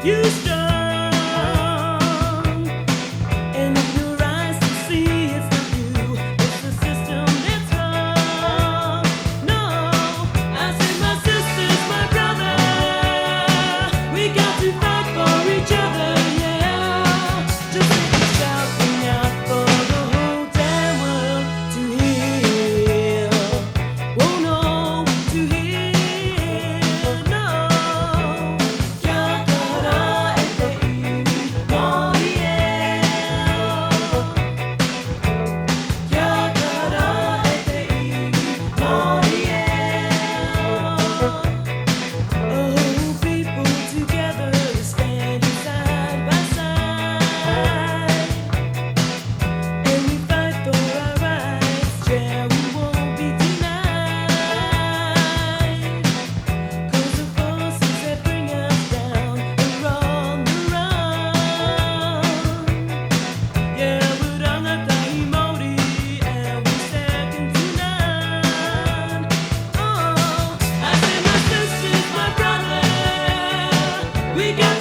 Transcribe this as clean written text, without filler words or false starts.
you strong. And if your eyes can see it's not you, it's the system that's wrong. No, I said my sisters, my brother, we got to fight for each other, yeah. Just like a shouting out for the whole damn world to hear. Oh no, to hear, no. Chiacchiera e devi morire. Chiacchiera e devi morire. Oh, people together standing side by side, and we fight for our rights, yeah, we won't be denied. 'Cause the forces that bring us down are on the run. Yeah, but I'm not Daimori, and we're second to none. Oh, I said my sisters, my brother, we got